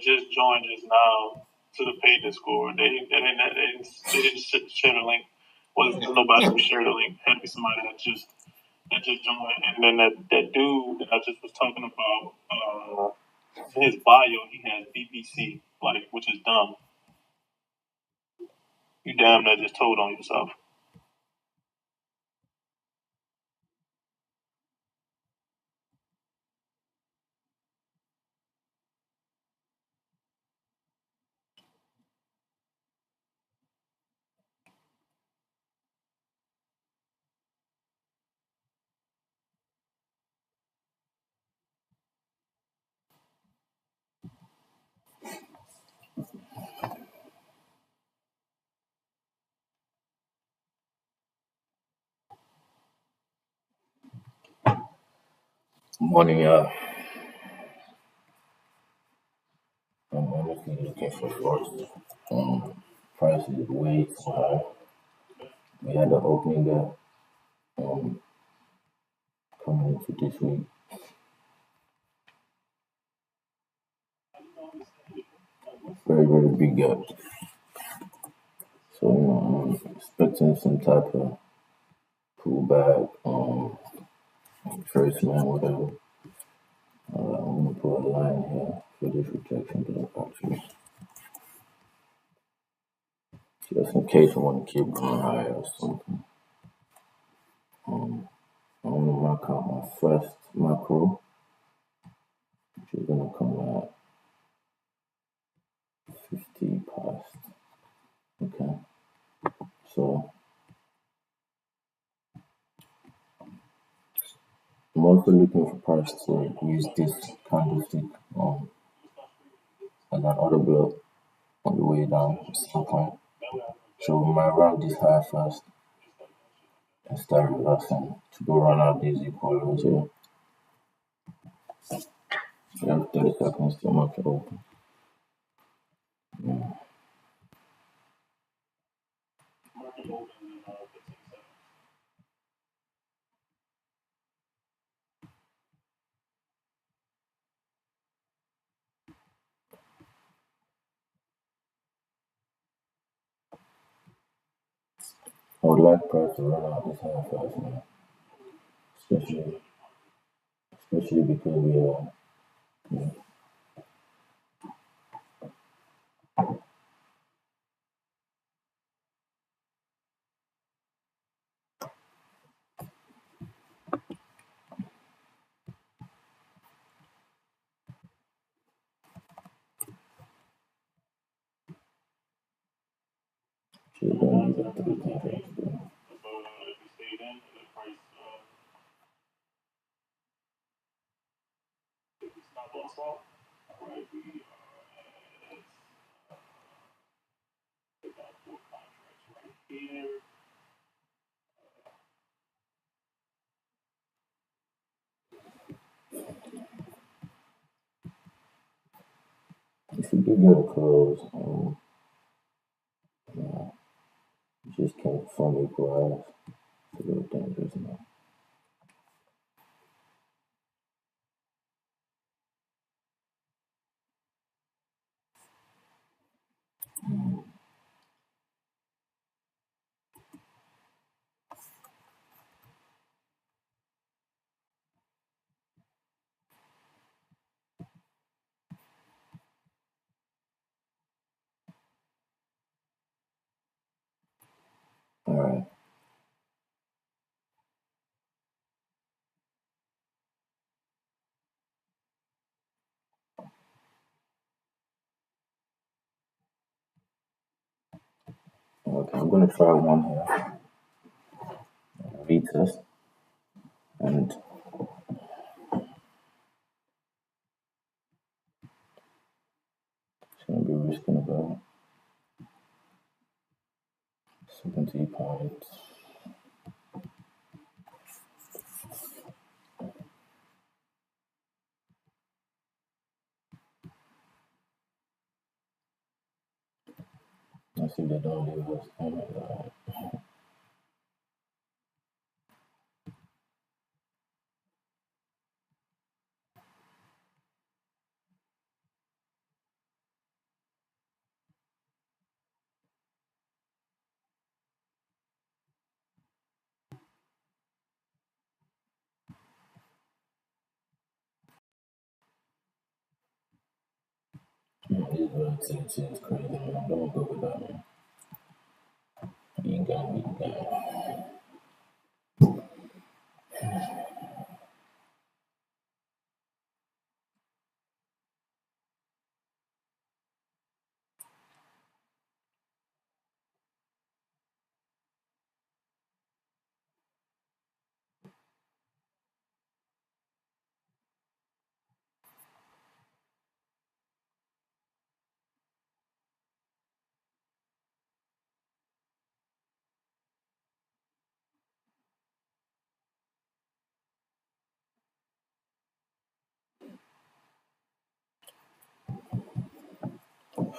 just joined just now to the paid Discord. They didn't share the link. Wasn't nobody who shared the link. Had to be somebody that just joined. And then that dude that I just was talking about, his bio, he has BBC, like, which is dumb. You damn near just told on yourself. Morning, yeah. I'm honestly looking for shorts. Price is way too high. We had the opening there coming into this week. Very, very big gap. So, I'm expecting some type of pullback, first man, whatever. I'm gonna put a line here for this rejection block actually. Just in case I want to keep going higher or something. I'm gonna mark out my first macro, which is gonna come at 50 past. Okay. So I'm also looking for price to use this candlestick as an order block on the way down at some point. So we might run this high first and start reversing to go run out these equal lows here. We have 30 seconds to market open. I would like price to run out this high first now. Especially because we are going to use the 3 contracts there. If you do get a close, you just can't form equal highs. It's a little dangerous now. Alright. Okay, I'm gonna try one here. Retest. And it's gonna be risking about 70 points. I see they don't leave us. Oh my god. US30 is crazy, man. Don't go with that, man. You ain't got me, you got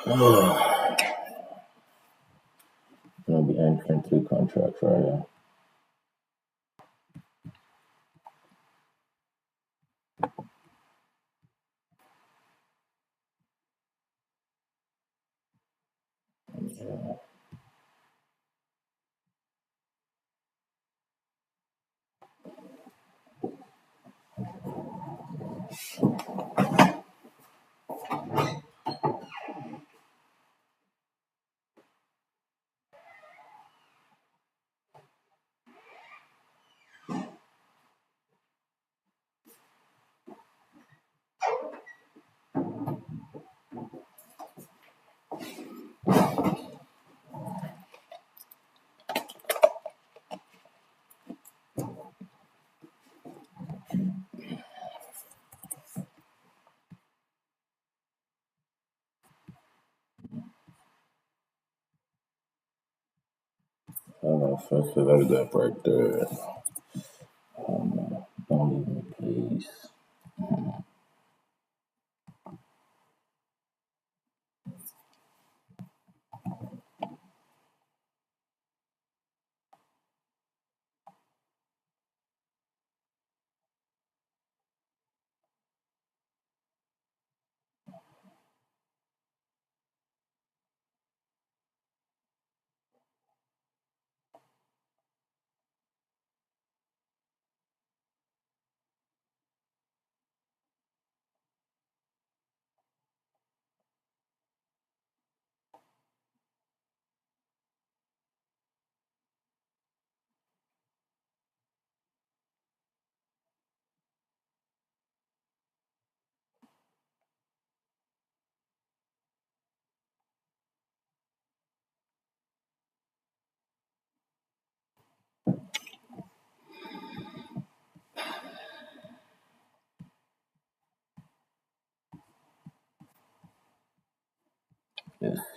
I'm gonna be entering 3 contracts right here. Yeah. First of that right there. Don't leave me, please.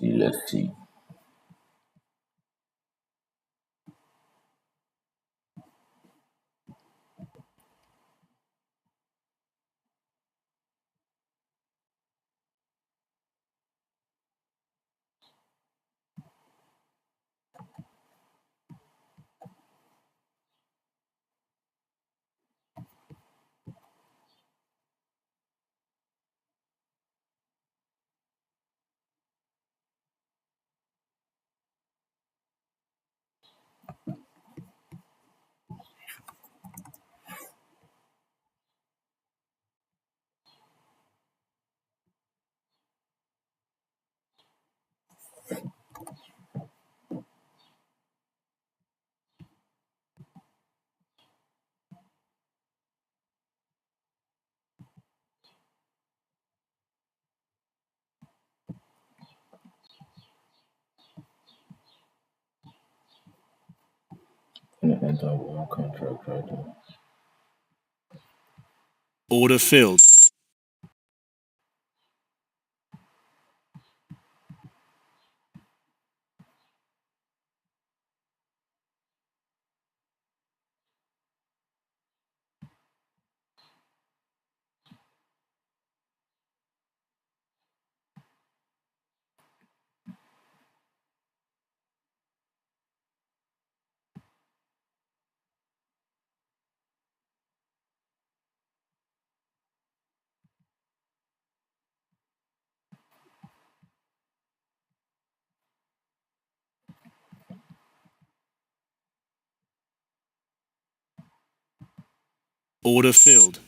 Let's see. I'm gonna enter 1 contract right there. Order filled. Order filled.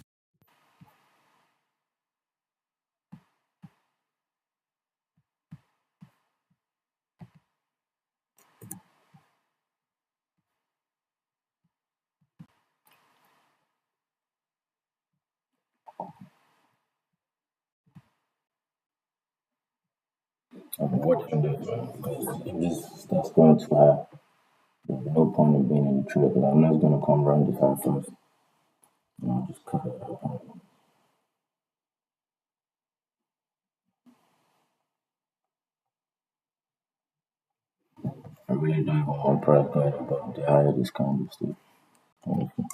I'm watching this, man, because if this starts going too high, there's no point in being in the trade, because I know it's going to come around this high first, and I'll just cut it out. I really don't even want price going above the higher this kind of stuff. Honestly.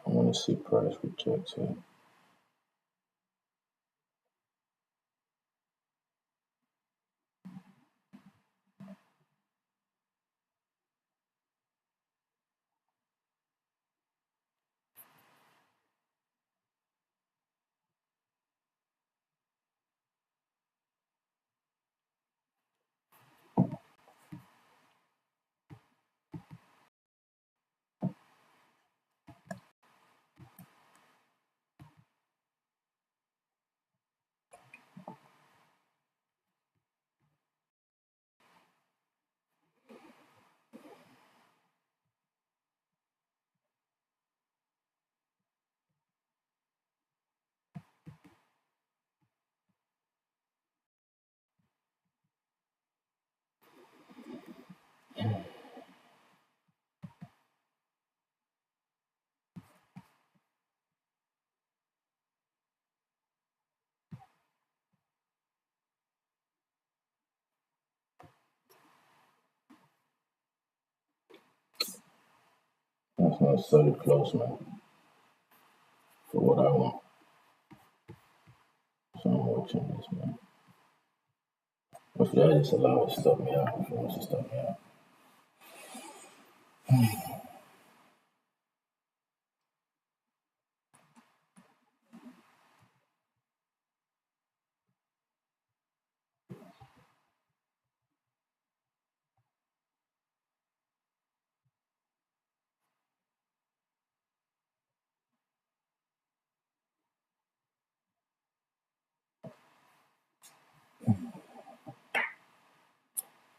I want to see price rejects here. That's not solid close, man, for what I want. So I'm watching this, man. If that just allow it to stop me out, if it wants to stop me out.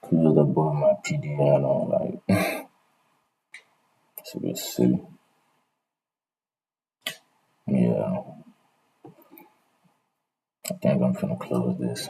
Close the boy my PDN on, like, it's a bit silly. Yeah, I think I'm finna close this.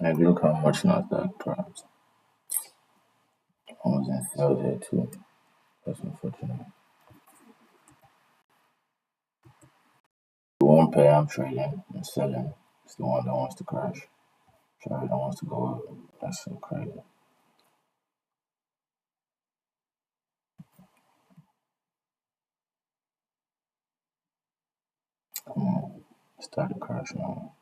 And look how much Nasdaq dropped. I was in sales here too. That's unfortunate. The one pair I'm trading and selling is the one that wants to crash. Sorry, that wants to go up. That's so crazy. Come on. Start to crash now.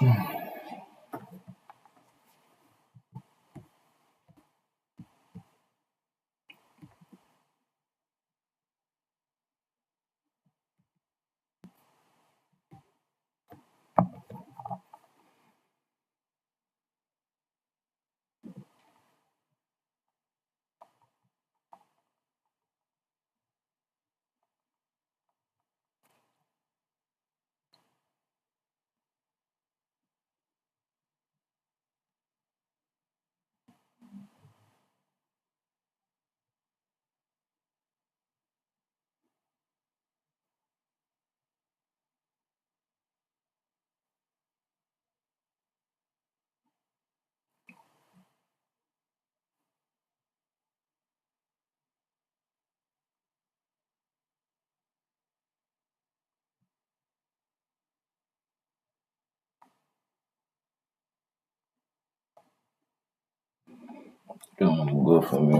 Doing good for me.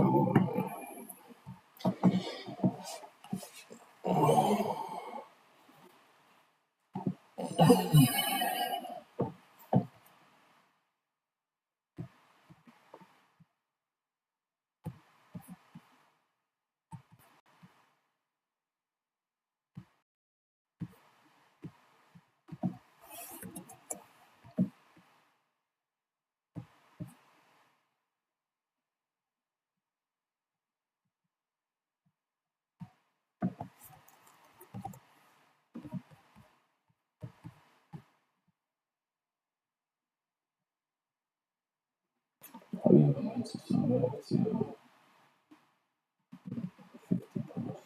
How you going to see that to 50 posts?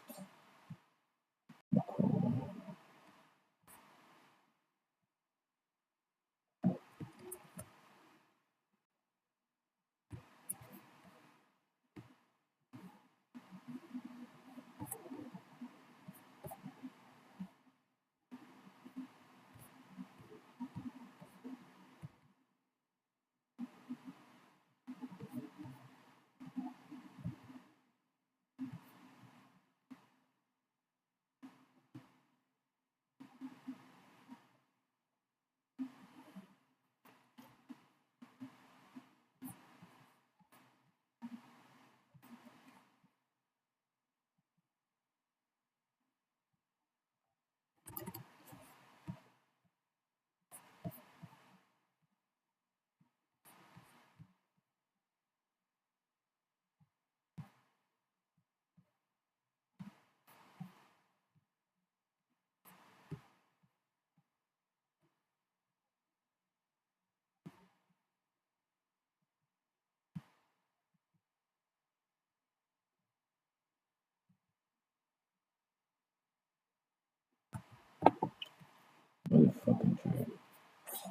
Motherfucking trade.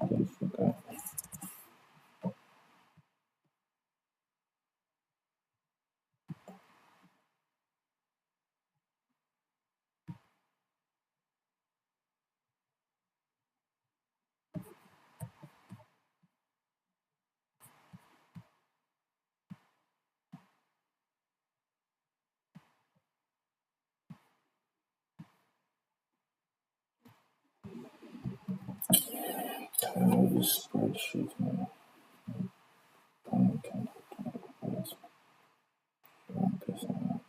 Motherfucker. I know this spreadsheet, man. I'm pissing off.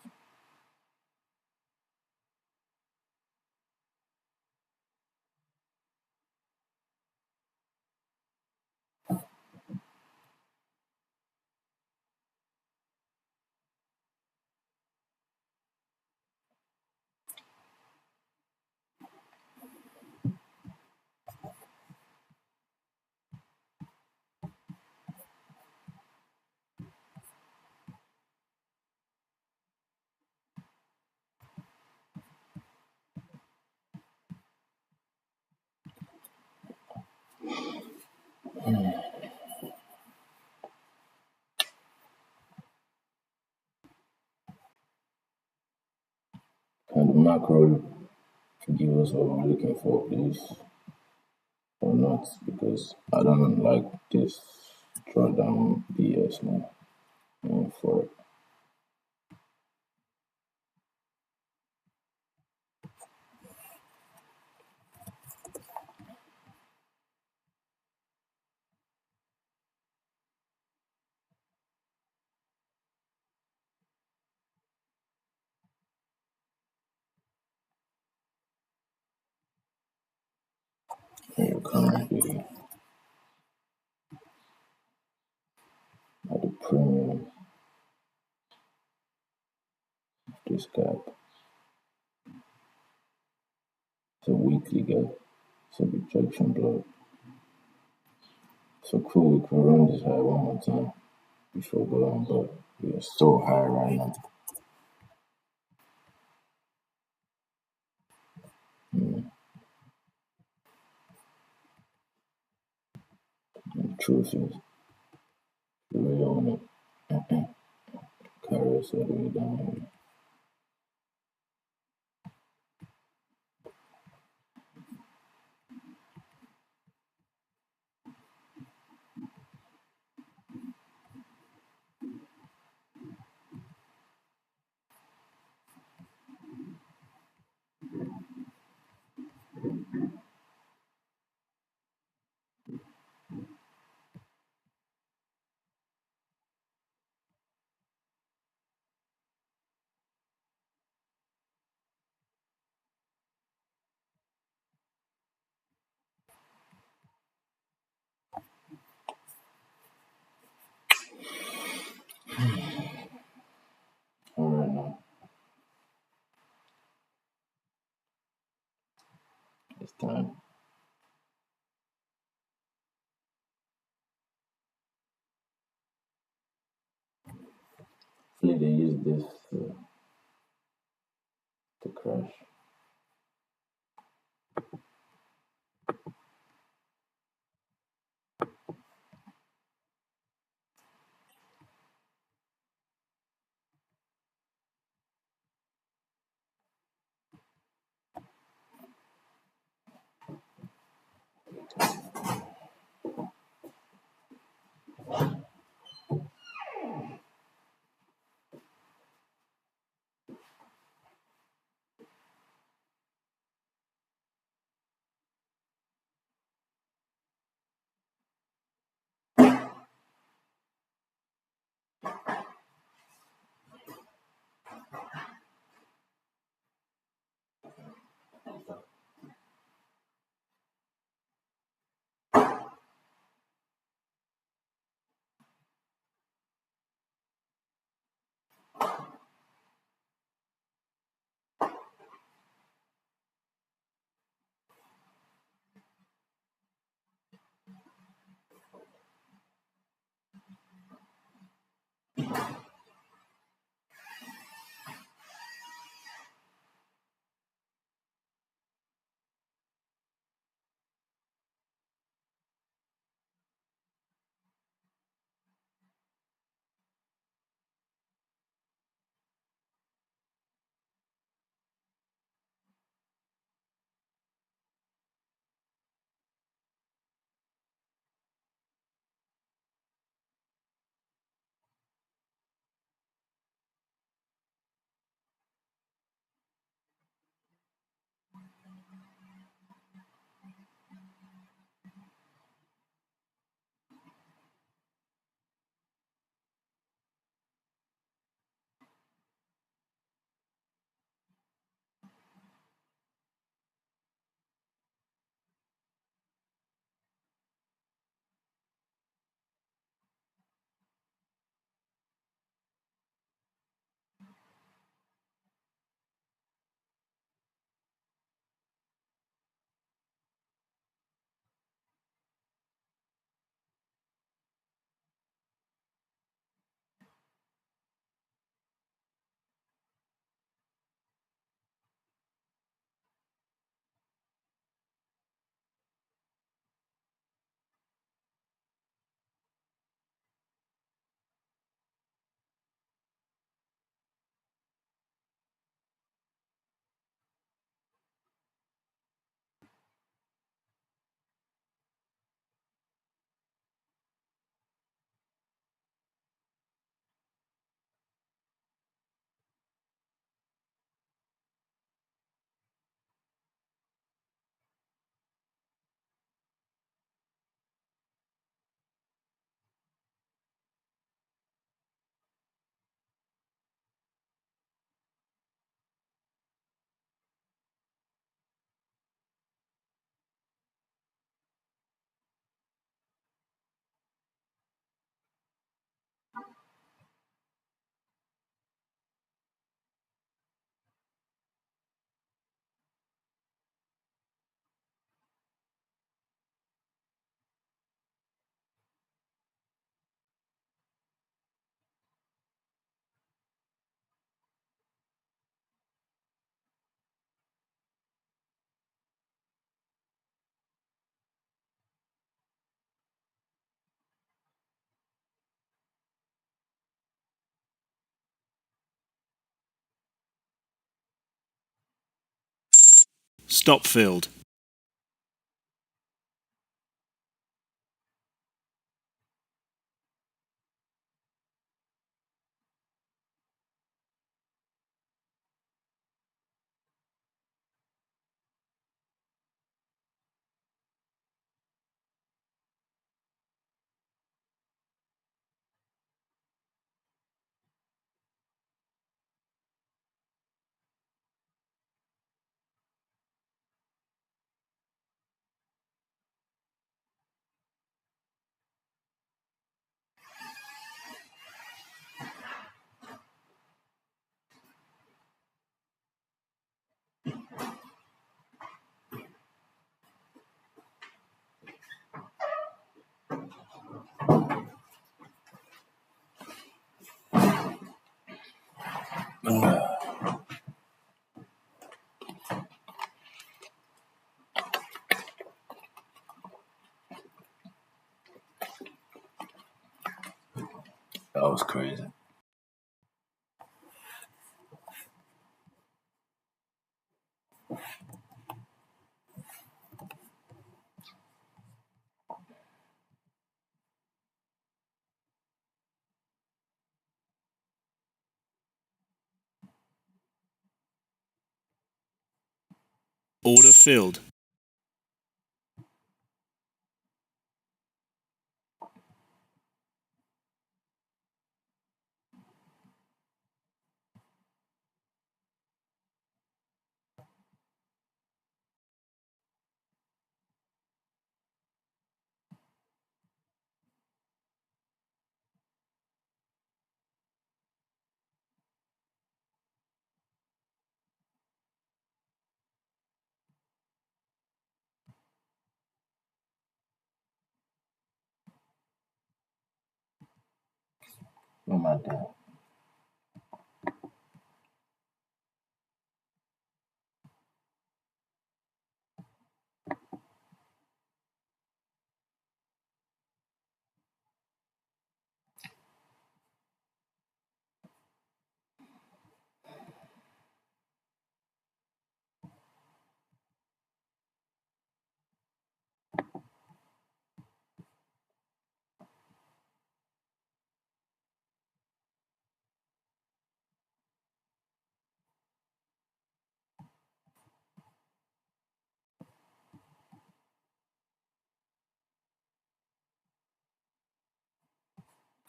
Can the macro give us what we're looking for, please? Or not? Because I don't like this drawdown BS, man. For it. It'll kind of be at the premium of this gap. It's a weekly gap. It's a rejection block. So cool, we can run this high one more time before going, but we are so high right now. And the truth is, we really want to carry us all the way down here. All right now, it's time. Hopefully they use this to crash. Stop field. That was crazy. Order filled. What am I doing?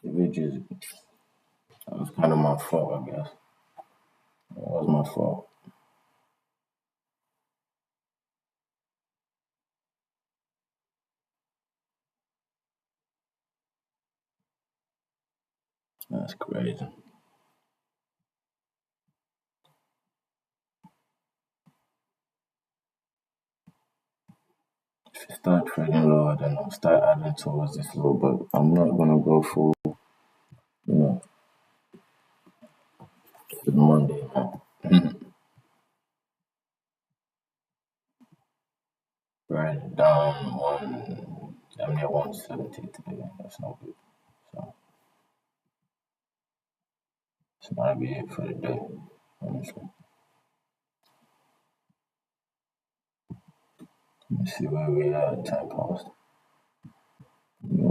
That was kind of my fault, I guess. It was my fault. That's crazy. If you start trading lower, then I'll start adding towards this low, but I'm not gonna go full, you know, it's Monday, man. Right down I'm near 170 today. That's not good. So this might be it for the day, honestly. Let me see where we are at time past. New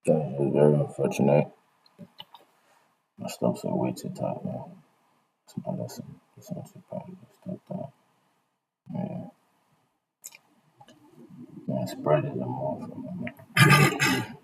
That is very unfortunate. My stops are way too tight now. It's my lesson. It's not too proud of this stuff. Yeah. I spread it more from them.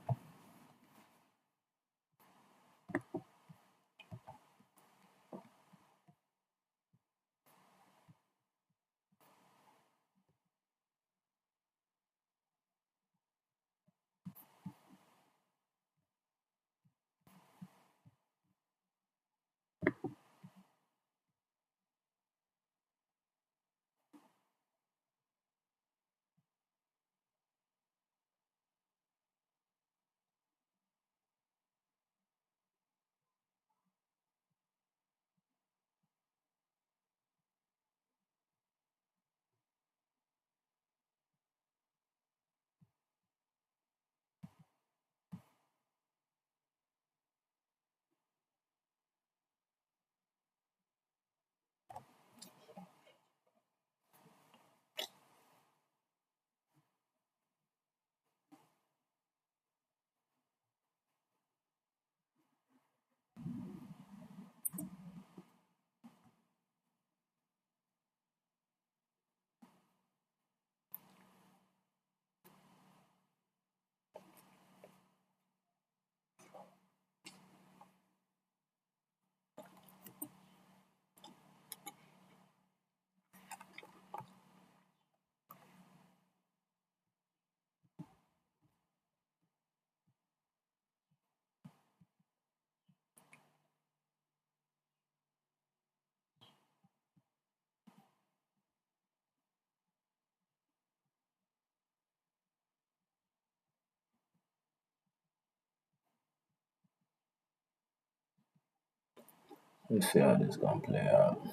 Let's see how this gonna play out.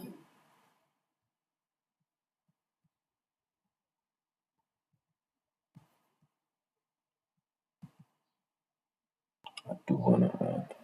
I do wanna add.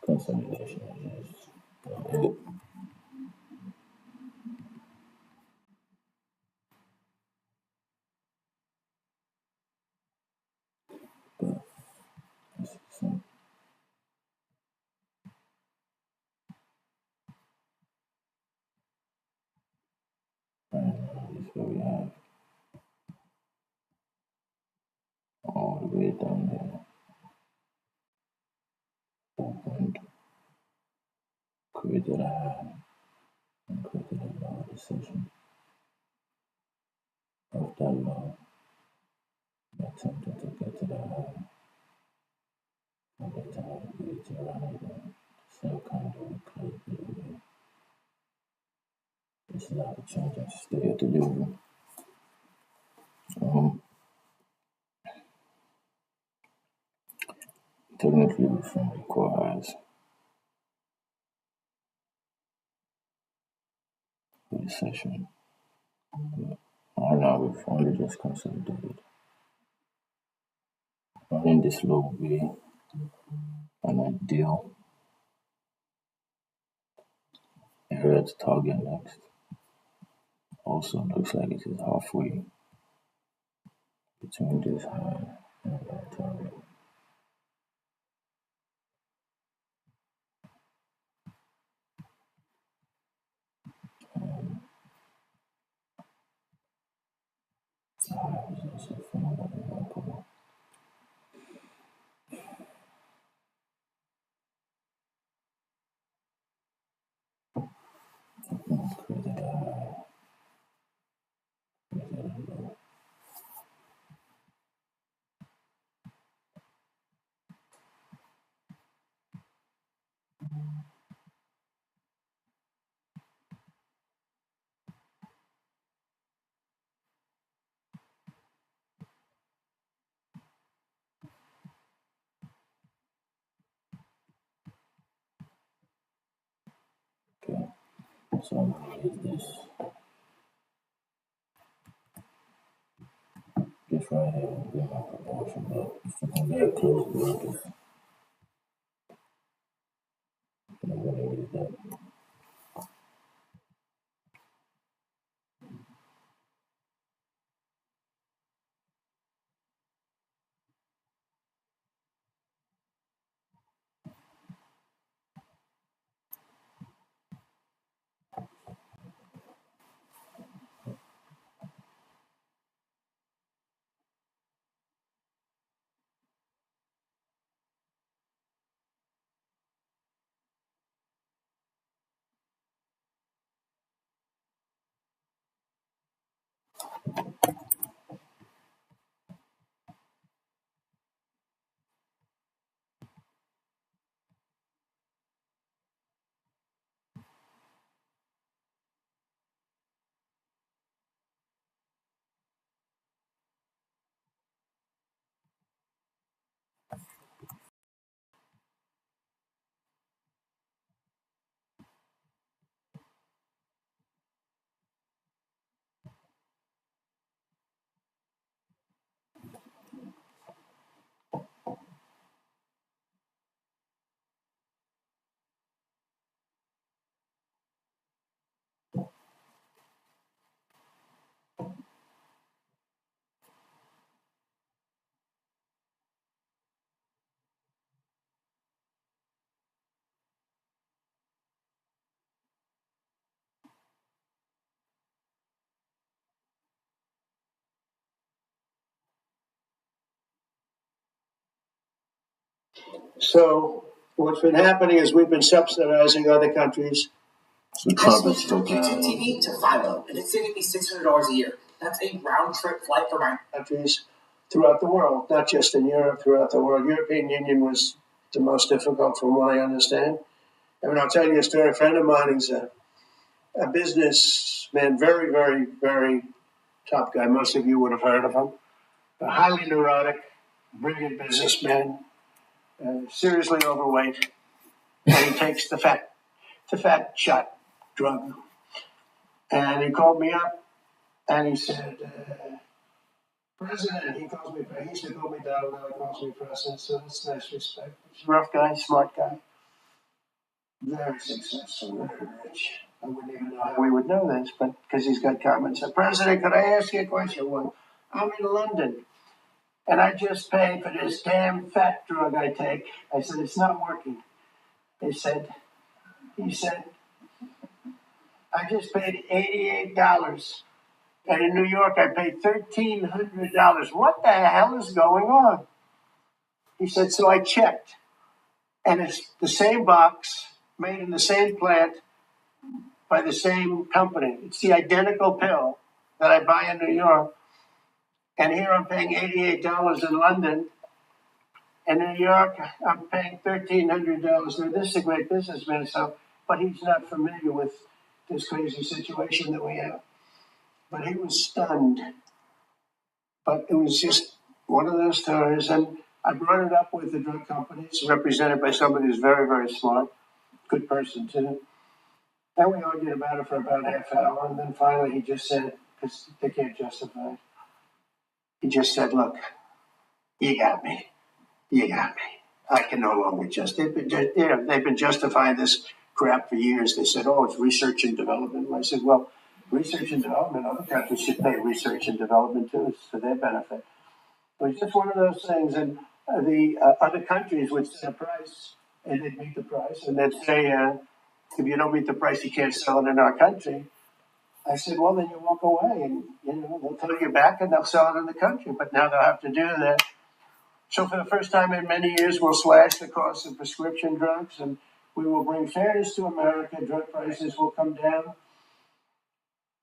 Consolidation is it. But this is some this is where we have all the way down here. Opened, created a high, and created a low decision of that low. Attempted to get to the high. At the time, created around again. Same kind of close delivery. This is how the change in state of delivery. Technically, we from equal highs for the session. But right now, we've only just consolidated. Running this low will be an ideal area to target next. Also, looks like it is halfway between this high and that target. So I'm gonna use this right here and get my proportion up. So I'm very close to this. And I'm gonna use that. So what's been happening is we've been subsidizing other countries. So I Trump is switched still from YouTube TV to Philo, and it's saving me $600 a year. That's a round trip flight for my countries throughout the world, not just in Europe, throughout the world. European Union was the most difficult from what I understand. I mean, I'll tell you a story. A friend of mine is a businessman, very, very, very top guy. Most of you would have heard of him. A highly neurotic, brilliant businessman, seriously overweight, and he takes the fat shot drug. And he called me up and he said, President, he used to call me Donald, now he calls me President, so that's nice respect. He's a rough guy, smart guy, very successful, very rich. I wouldn't even know how we would know this, but because he's got comments. Said, President, could I ask you a question? Well, I'm in London, and I just paid for this damn fat drug I take. I said, it's not working. He said, I just paid $88. And in New York, I paid $1,300. What the hell is going on? He said, so I checked. And it's the same box, made in the same plant, by the same company. It's the identical pill that I buy in New York. And here I'm paying $88 in London. And in New York, I'm paying $1,300. Now, this is a great businessman, but he's not familiar with this crazy situation that we have. But he was stunned. But it was just one of those stories. And I brought it up with the drug companies, represented by somebody who's very, very smart, good person too. And we argued about it for about a half hour. And then finally he just said, because they can't justify it, he just said, look, you got me. You got me. I can no longer they've been justifying this crap for years. They said, oh, it's research and development. And I said, well, research and development, other countries should pay research and development too. It's for their benefit. It was just one of those things. And the other countries would set a price and they'd meet the price. And they'd say, if you don't meet the price, you can't sell it in our country. I said, well, then you walk away and, they'll tell you back and they'll sell it in the country. But now they'll have to do that. So for the first time in many years, we'll slash the cost of prescription drugs and we will bring fairness to America. Drug prices will come down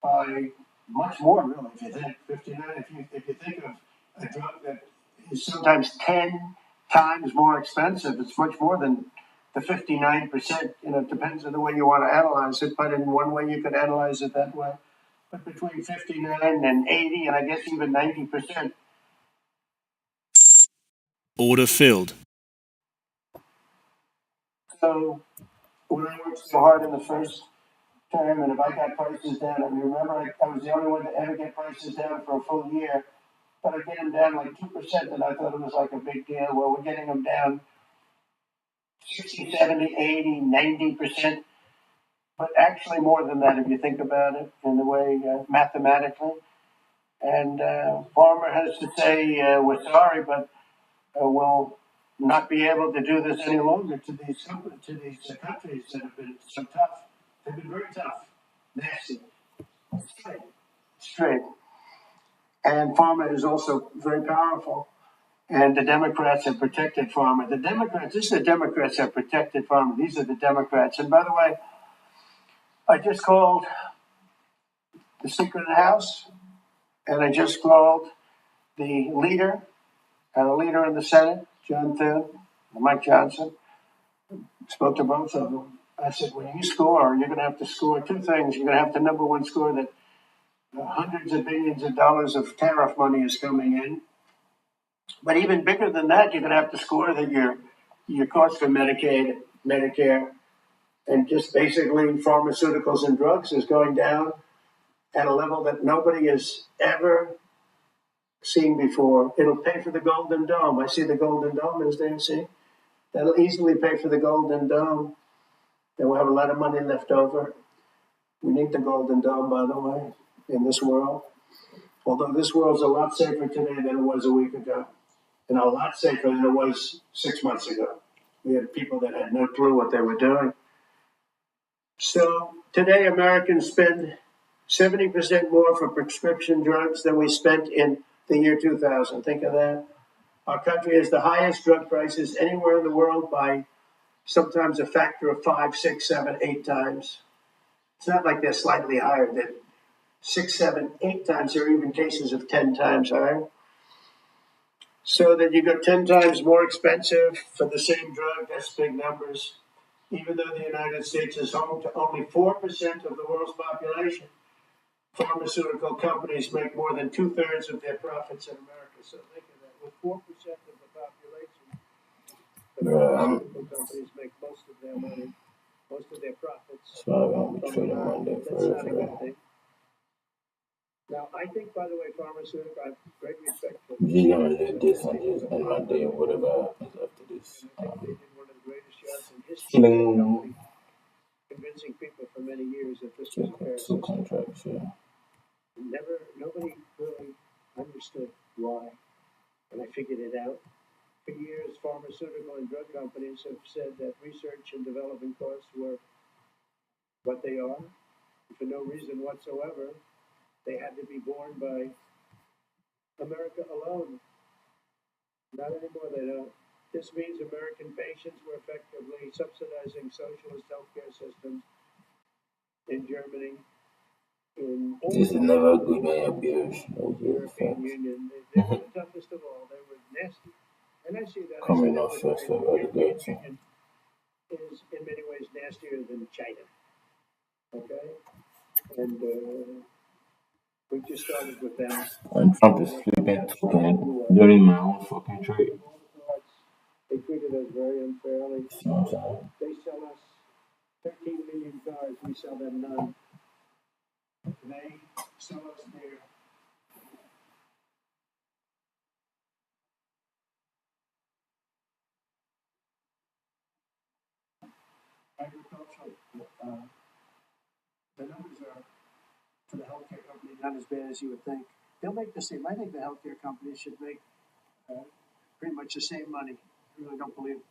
by much more, really, if you think 59. If you think of a drug that is sometimes 10 times more expensive, it's much more than the 59%. It depends on the way you want to analyze it, but in one way you could analyze it that way. But between 59 and 80, and I guess even 90%. Order filled. So when I worked so hard in the first term, and if I got prices down, and remember, I was the only one to ever get prices down for a full year, but I get them down like 2%, and I thought it was like a big deal. Well, we're getting them down 60, 70, 80, 90%, but actually more than that if you think about it in the way mathematically. And Farmer has to say, we're sorry, but we'll not be able to do this any longer to these countries that have been so tough. They've been very tough, nasty, straight. And Farmer is also very powerful. And the Democrats have protected Farmer. The Democrats, this is the Democrats have protected Farmer. These are the Democrats. And by the way, I just called the Speaker of the House, and I just called the leader and the leader in the Senate, John Thune, and Mike Johnson. Spoke to both of them. I said, when you score, you're going to have to score two things. You're going to have to, number one, score that hundreds of billions of dollars of tariff money is coming in. But even bigger than that, you're going to have to score that your cost for Medicaid, Medicare, and just basically pharmaceuticals and drugs is going down at a level that nobody has ever seen before. It'll pay for the Golden Dome. I see the Golden Dome is there, see? That'll easily pay for the Golden Dome. And we'll have a lot of money left over. We need the Golden Dome, by the way, in this world. Although this world's a lot safer today than it was a week ago. And a lot safer than it was 6 months ago. We had people that had no clue what they were doing. So today Americans spend 70% more for prescription drugs than we spent in the year 2000. Think of that. Our country has the highest drug prices anywhere in the world by sometimes a factor of 5, 6, 7, 8 times. It's not like they're slightly higher. They're 6, 7, 8 times. There are even cases of 10 times higher. So that you got 10 times more expensive for the same drug. That's big numbers. Even though the United States is home to only 4% of the world's population, pharmaceutical companies make more than 2/3 of their profits in America. So think of that. With 4% of the population, the pharmaceutical companies make most of their money, most of their profits. So I'm going to be trading Monday That's for not a good thing. Now, I think, by the way, pharmaceutical, I have great respect for I'm just going to let this and just end my day or whatever happens after this. I think they did one of the greatest jobs in history of the Healing company, convincing people for many years that this was a fair two system. contracts, yeah. Nobody really understood why, and I figured it out. For years, pharmaceutical and drug companies have said that research and development costs were what they are, and for no reason whatsoever. They had to be borne by America alone. Not anymore, they don't. This means American patients were effectively subsidizing socialist healthcare systems in Germany, in all This is never a good way of beers. the European Union. They were the toughest of all. They were nasty. And I see that. Coming off The first of European alligator. Union is in many ways nastier than China. Okay? And we just started with them. And Trump is flipping token during my own fucking trade. They treated us very unfairly. You know what I'm saying? They sell us 13 million cars. We sell them none. They sell us their agricultural. The numbers are for the healthcare company not as bad as you would think. They'll make the same. I think the healthcare companies should make pretty much the same money. I really don't believe it.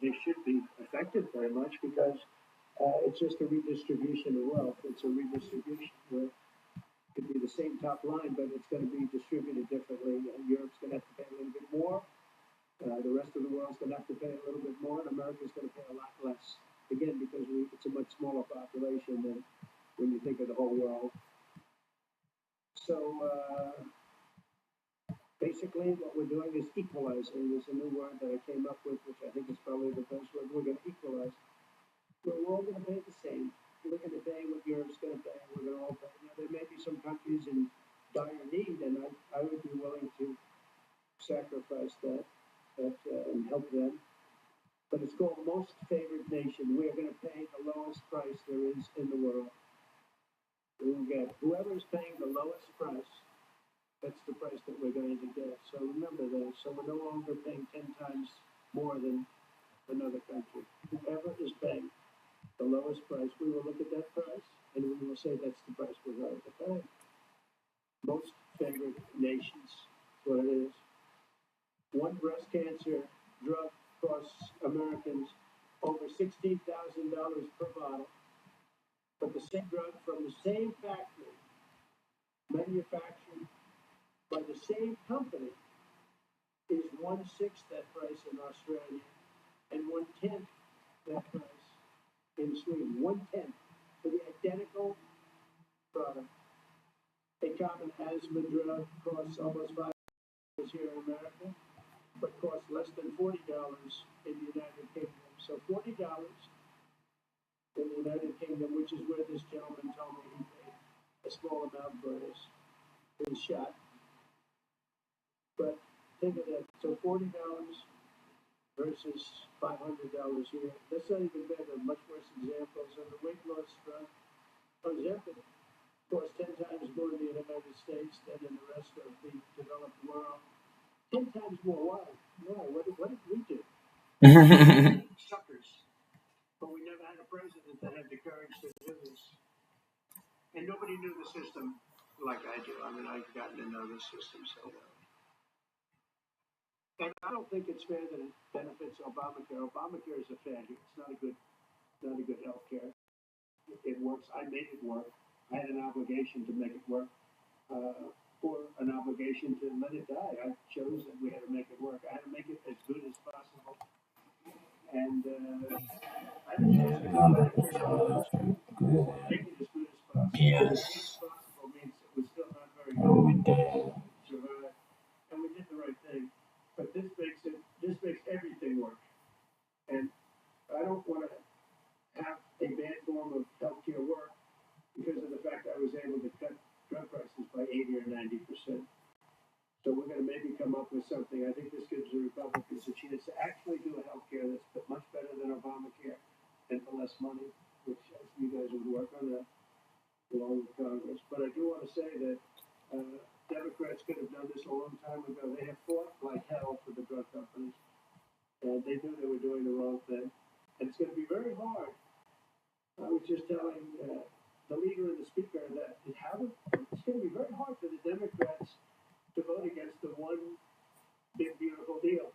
They should be affected very much because it's just a redistribution of wealth. It's a redistribution where it could be the same top line, but it's going to be distributed differently. Europe's going to have to pay a little bit more. The rest of the world's going to have to pay a little bit more, and America's going to pay a lot less. Again, because it's a much smaller population than when you think of the whole world. So basically, what we're doing is equalizing. There's a new word that I came up with, which I think is probably the best word. We're going to equalize. We're all going to pay the same. looking to pay what Europe's going to pay, we're going to all pay. Now, there may be some countries in dire need, and I would be willing to sacrifice that and help them. But it's called most favored nation. We are going to pay the lowest price there is in the world. We will get whoever is paying the lowest price. That's the price that we're going to get. So remember that. So we're no longer paying 10 times more than another country. Whoever is paying the lowest price, we will look at that price and we will say that's the price we're going to pay. Most favored nations. That's what it is. One breast cancer drug costs Americans over $16,000 per bottle. But the same drug from the same factory, manufactured by the same company, is 1/6 that price in Australia and 1/10 that price in Sweden. 1/10 for the identical product. A common asthma drug costs almost $5 here in America, but costs less than $40 in the United Kingdom. So $40 in the United Kingdom, which is where this gentleman told me he paid a small amount for his shot. But think of that. So $40 versus $500 here. That's not even better. Much worse examples. And the weight loss drug, Ozempic, costs 10 times more in the United States than in the rest of the developed world. 10 times more. Why? What did we do? Suckers. But we never had a president that had the courage to do this. And nobody knew the system like I do. I mean, I've gotten to know the system so well. And I don't think it's fair that it benefits Obamacare. Obamacare is a failure. It's not a good health care. It works. I made it work. I had an obligation to make it work, or an obligation to let it die. I chose that we had to make it work. I had to make it as good as possible. And I had to make it as good as possible. Yes. As possible means it was still not very Oh, we good. did. Survive. And we did the right thing. But this makes everything work. And I don't want to have a bad form of healthcare work because of the fact I was able to cut drug prices by 80 or 90%. So we're going to maybe come up with something. I think this gives the Republicans a chance to actually do a healthcare that's much better than Obamacare and for less money, which you guys would work on that along with Congress. But I do want to say that Democrats could have done this a long time ago. They have fought like hell for the drug companies, and they knew they were doing the wrong thing. And it's going to be very hard. I was just telling the leader and the speaker that it's going to be very hard for the Democrats to vote against the one big beautiful deal.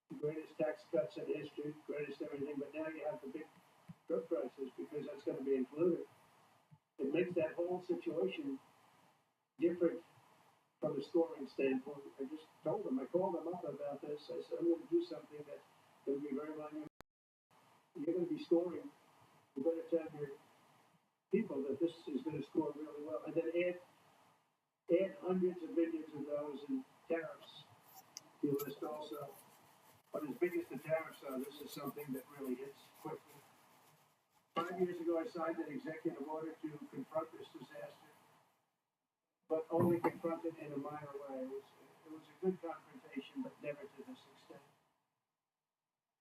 The greatest tax cuts in history, greatest everything, but now you have the big drug prices because that's going to be included. It makes that whole situation different from a scoring standpoint. I just told them, I called them up about this. I said, I'm going to do something that's going to be very monumental. You're going to be scoring. You're going to tell your people that this is going to score really well. And then add hundreds of millions of dollars in tariffs to your list also. But as big as the tariffs are, this is something that really hits quickly. 5 years ago, I signed an executive order to confront this disaster, but only confront it in a minor way. It was a good confrontation, but never to this extent.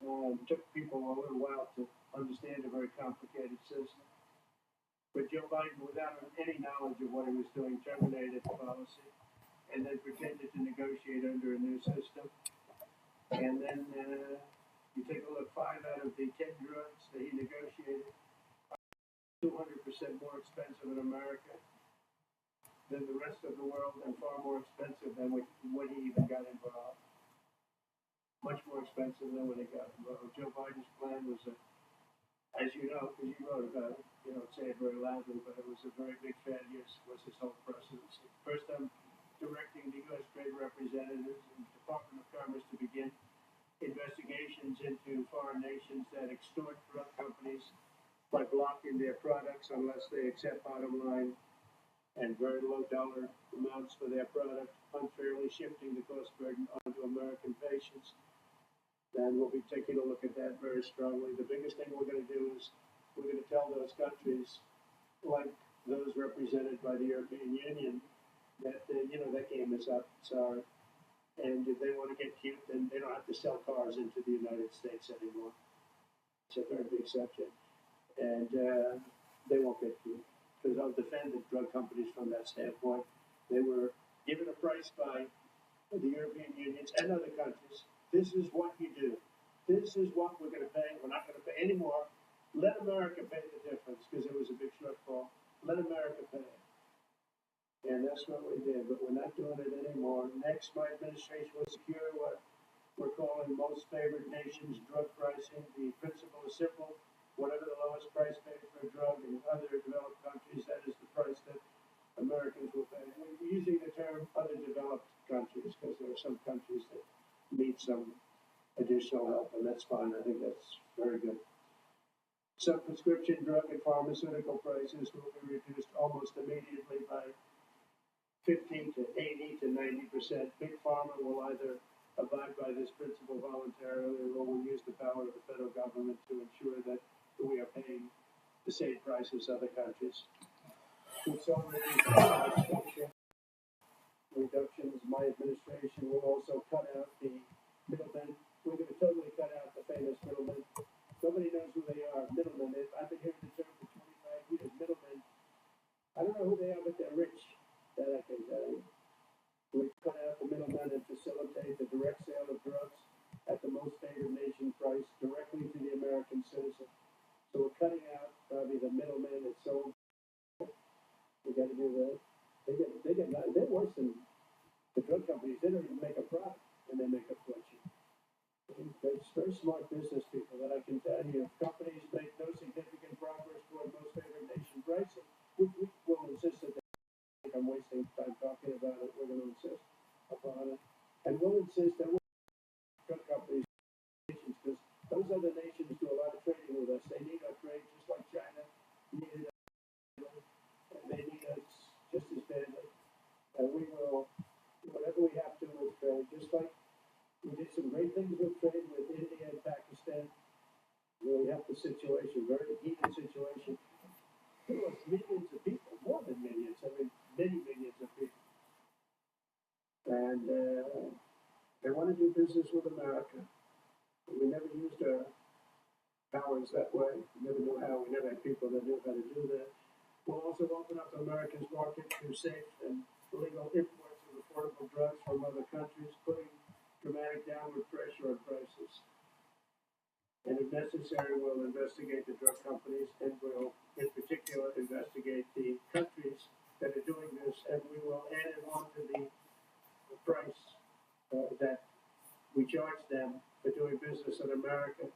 It took people a little while to understand a very complicated system. But Joe Biden, without any knowledge of what he was doing, terminated the policy and then pretended to negotiate under a new system. And then you take a look, 5 out of the 10 drugs that he negotiated are 200% more expensive in America than the rest of the world and far more expensive than when he even got involved. Much more expensive than when he got involved. Joe Biden's plan was as you know, because you wrote about it, you don't say it very loudly, but it was a very big failure, was his whole presidency. First, I'm directing the U.S. Trade Representatives and Department of Commerce to begin investigations into foreign nations that extort drug companies by blocking their products unless they accept bottom line and very low dollar amounts for their product, unfairly shifting the cost burden onto American patients. And we'll be taking a look at that very strongly. The biggest thing we're going to do is we're going to tell those countries, like those represented by the European Union, that that game is up. Sorry. And if they want to get cute, then they don't have to sell cars into the United States anymore. It's a very big subject. And they won't get cute. Because I'll defend the drug companies from that standpoint. They were given a price by the European Unions and other countries. This is what you do. This is what we're going to pay. We're not going to pay anymore. Let America pay the difference because there was a big shortfall. Let America pay it. And that's what we did, but we're not doing it anymore. Next, my administration will secure what we're calling most favored nations drug pricing. The principle is simple. Whatever the lowest price paid for a drug in other developed countries, that is the price that Americans will pay. We're using the term other developed countries because there are some countries that need some additional help, and that's fine. I think that's very good. Some prescription drug and pharmaceutical prices will be reduced almost immediately by 50 to 80 to 90%. Big Pharma will either abide by this principle voluntarily or will use the power of the federal government to ensure that we are paying the same price as other countries. Reductions. My administration will also cut out the middlemen. We're going to totally cut out the famous middlemen. Nobody knows who they are. Middlemen. I've been hearing the term for 25 years. Middlemen. I don't know who they are, but they're rich. That I can tell you. We cut out the middlemen and facilitate the direct sale of drugs at the most favored nation price directly to the American citizen. So we're cutting out probably the middlemen that sold. We got to do that. They're worse than the drug companies. They don't even make a profit when they make a fortune. They're very smart business people that I can tell you. If companies make no significant progress toward most favored nation pricing, we will insist that I'm wasting time talking about it. We're going to insist upon it. And we'll insist that we're drug companies because those other nations do a lot of trading with us. They need our trade just like China needed us. And they need us just as badly. And we will do whatever we have to with trade, just like we did some great things with trade with India and Pakistan. We have the situation, very heated situation. There was millions of people, more than millions. I mean, many millions of people. And they want to do business with America. We never used our powers that way. We never knew how. We never had people that knew how to do that. We'll also open up the Americans' market to safe and legal imports of affordable drugs from other countries, putting dramatic downward pressure on prices. And if necessary, we'll investigate the drug companies and will, in particular, investigate the countries that are doing this, and we will add it on to the price that we charge them for doing business in America.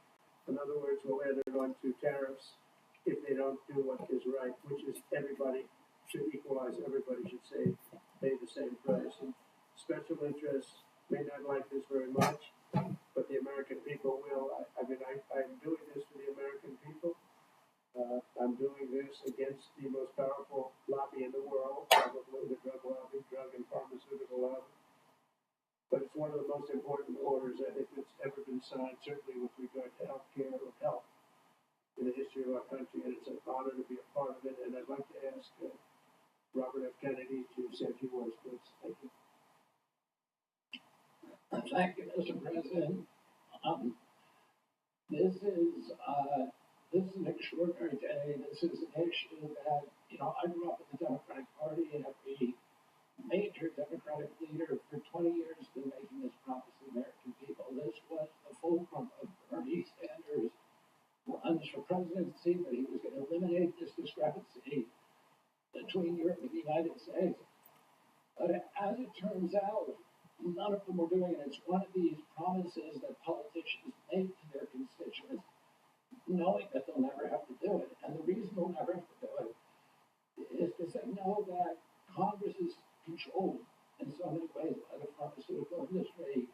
In other words, we'll add it on to tariffs if they don't do what is right, which is everybody should equalize, everybody should pay the same price. And special interests may not like this very much, but the American people will. I'm doing this for the American people. I'm doing this against the most powerful lobby in the world, probably the drug lobby, drug and pharmaceutical lobby. But it's one of the most important orders I think that's ever been signed, certainly with regard to health care or health in the history of our country, and it's an honor to be a part of it. And I'd like to ask Robert F. Kennedy to say a few words, please. Thank you. Thank you, Mr. President. This is an extraordinary day. This is an issue that, I grew up in the Democratic Party, and every major Democratic leader for 20 years has been making this promise to the American people. This was the fulcrum of Bernie Sanders' runs for presidency, that he was going to eliminate this discrepancy between Europe and the United States. But as it turns out, none of them were doing it. It's one of these promises that politicians make to their constituents, knowing that they'll never have to do it. And the reason they'll never have to do it is because they know that Congress is controlled in so many ways by the pharmaceutical industry.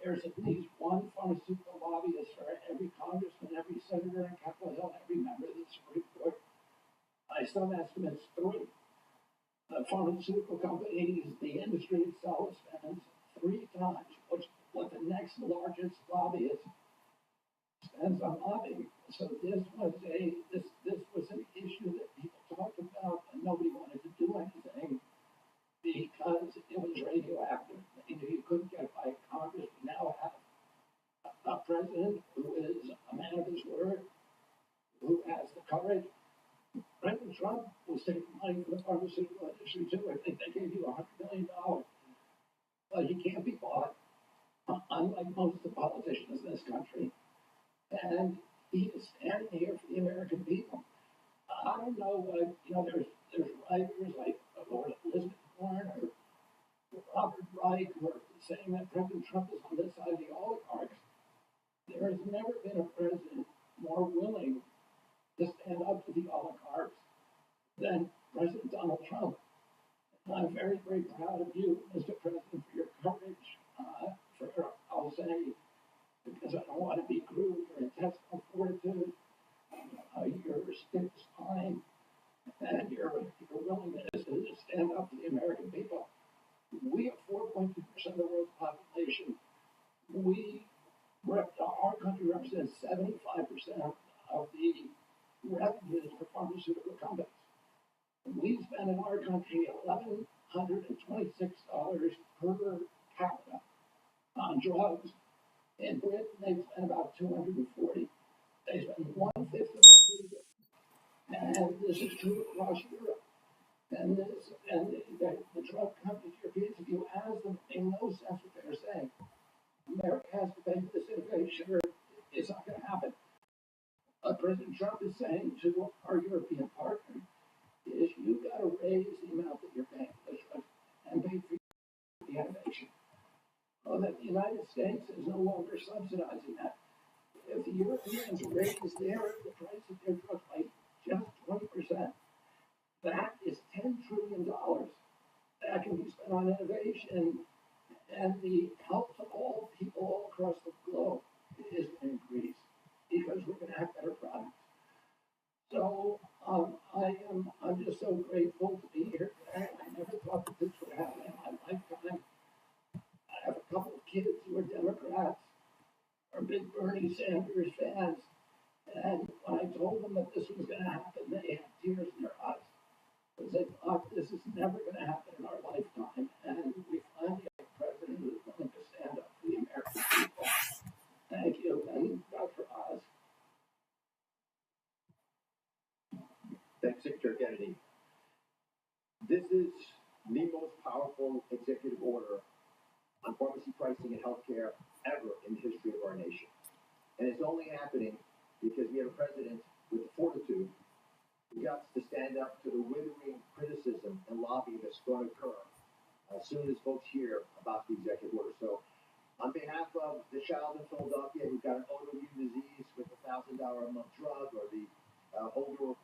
There's at least one pharmaceutical lobbyist for every congressman, every senator in Capitol Hill, and every member of the Supreme Court. By some estimates, 3. Pharmaceutical companies, the industry itself spends 3 times what the next largest lobbyist spends on lobbying. So this was an issue that people talked about, and nobody wanted to do anything because it was radioactive. They knew you couldn't get it by Congress. We now have a president who is a man of his word, who has the courage. President Trump was taking money from the pharmaceutical industry too. I think they gave you $100 million, but he can't be bought, unlike most of the politicians in this country. And he is standing here for the American people. I don't know what, there's writers like Elizabeth Warren or Robert Reich who are saying that President Trump is on this side of the oligarchs. There has never been a president more willing to stand up to the oligarchs than President Donald Trump. And I'm very, very proud of you, Mr. President, for your courage, I'll say, because I don't want to be crude, your intestinal fortitude, your stiff spine, and your willingness to stand up to the American people. We have 4.2% of the world's population. Our country represents 75% of the revenues for pharmaceutical companies. We spend in our country $1,126 per capita on drugs. In Britain, they spend about $240. They spend 1/5 of that. And this is true across Europe. And the drug companies, Europeans, if you ask them, they know that's what they're saying. America has to pay for this innovation, or it's not going to happen. President Trump is saying to our European partners, is you got to raise the amount that you're paying for this drug and pay for the innovation. Well, that the United States is no longer subsidizing that. If the Europeans raise the price of their drugs by just 20%, that is $10 trillion that can be spent on innovation, and the health of all people all across the globe is going to increase because we're going to have better products. So I'm just so grateful to be here today. I never thought that this would happen in my lifetime. I have a couple of kids who are Democrats, are big Bernie Sanders fans, and when I told them that this was going to happen, they had tears in their eyes. Because they thought this is never going to happen in our lifetime, and we finally have a president who is willing to stand up for the American people. Thank you, and Dr. Oz. Thanks, Secretary Kennedy. This is the most powerful executive order on pharmacy pricing and healthcare ever in the history of our nation. And it's only happening because we have a president with the fortitude who got to stand up to the withering criticism and lobbying that's going to occur as soon as folks hear about the executive order. So on behalf of the child in Philadelphia who got an autoimmune disease with a $1,000 a month drug, or the older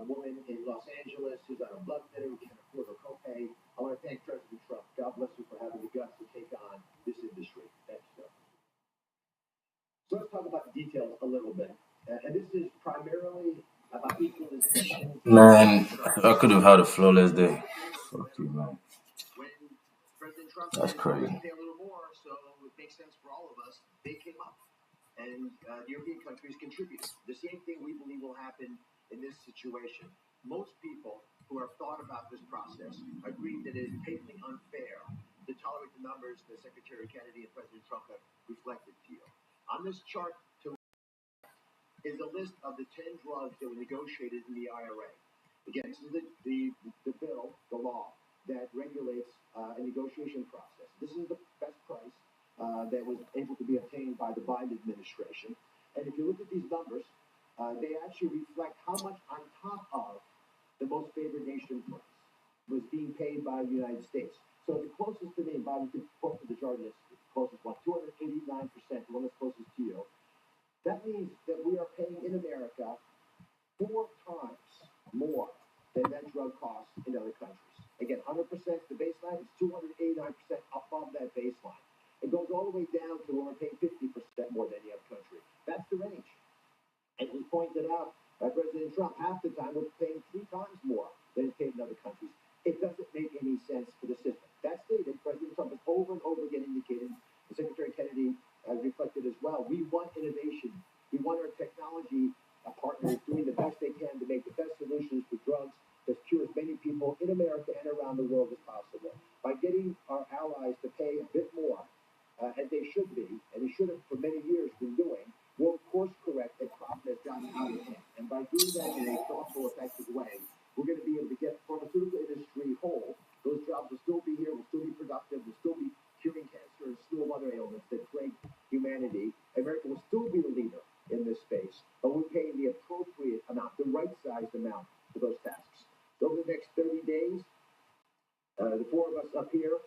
woman in Los Angeles who's on a blood thinner who can't afford her copay, I want to thank President Trump. God bless you for having the guts to take on this industry. Thank you, sir. So let's talk about the details a little bit. And this is primarily about equalization. Man, I could have had a flawless day. Fuck you, man. When President Trump That's crazy. pay a little more, so it makes sense for all of us, they came up. And European countries contributed. The same thing we believe will happen in this situation. Most people who have thought about this process agree that it is patently unfair to tolerate the numbers that Secretary Kennedy and President Trump have reflected to you. On this chart to is a list of the 10 drugs that were negotiated in the IRA. Again, this is the bill, the law, that regulates a negotiation process. This is the best price that was able to be obtained by the Biden administration. And if you look at these numbers, they actually reflect how much on top of the most favored nation price was being paid by the United States. So the closest to me, Biden could quote to the chart list, the closest one, 289%, the one that's closest to you. That means that we are paying in America 4 times more than that drug costs in other countries. Again, 100% the baseline is 289% above that baseline. It goes all the way down to when we're paying 50% more than any other country. That's the range. As was pointed out by President Trump, half the time we're paying 3 times more than is paid in other countries. It doesn't make any sense for the system. That stated, President Trump has over and over again indicated, and Secretary Kennedy reflected as well, we want innovation. We want around the world as possible. By getting our allies to pay a bit more, and they should be, and they should have for many years been doing, will course correct a problem that's gotten out of hand. And by doing that in a thoughtful, effective way, we're going to be able to get the pharmaceutical industry whole. Those jobs will still be here, will still be productive, will still be curing cancer and still other ailments that plague humanity. America will still be the leader in this space, but we're paying the appropriate amount, the right-sized amount for those tasks. So over the next 30 days, the four of us up here,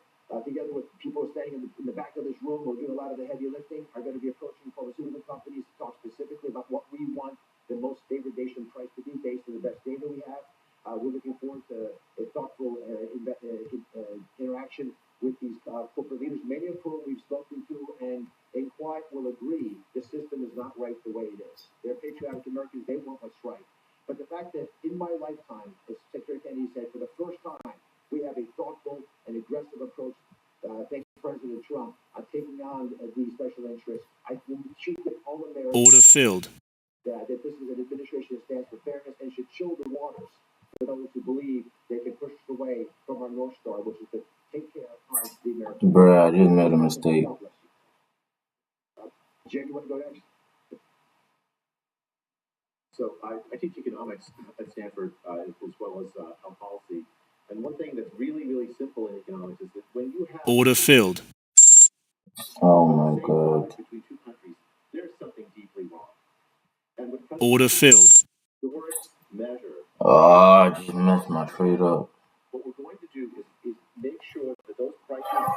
together with people standing in the back of this room who are doing a lot of the heavy lifting, are going to be approaching pharmaceutical companies to talk specifically about what we want the most favored nation price to be based on the best data we have. We're looking forward to a thoughtful interaction with these corporate leaders, many of whom we've spoken to and in quiet will agree the system is not right the way it is. They're patriotic Americans. They want what's right. But the fact that in my lifetime, as Secretary Kennedy said, for the first time, we have a thoughtful and aggressive approach, thanks to President Trump, on taking on these special interests. I should give all Americans Order filled. that this is an administration that stands for fairness and should chill the waters for those who believe they can push us away from our North Star, which is to take care of the American. Bruh, I just made a mistake. Jay, you want to go next? So I teach economics at Stanford as well as health policy. And one thing that's really, really simple in economics is that when you have Order filled. Oh my god. between two countries, there's something deeply wrong. And with Order filled. historic measure, Oh, I just messed my trade up. what we're going to do is make sure that those prices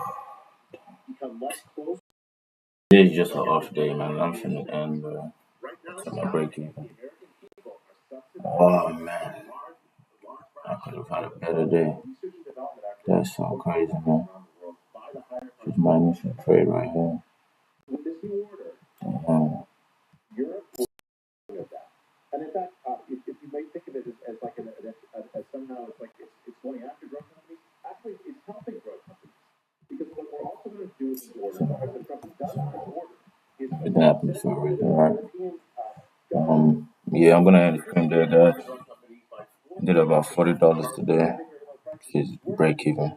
become much closer. This is just an off day, man. I'm finna end, bro. Right now, It's my break even. the American people are subsidizing Oh man, large I could have had a better day. research and development activities That's so crazy, man. around the world by the higher Just minus some trade right here. with this new order. Damn. Europe will do that. And in fact, if you may think of it as like as somehow it's like it's going after drug companies, actually it's helping drug companies. Because what we're also going to do with this order, what President Trump has done with this order, is It happens for a reason, right? European Yeah, I'm gonna end the stream there, guys. drug companies like Did about $40 today. Just break even.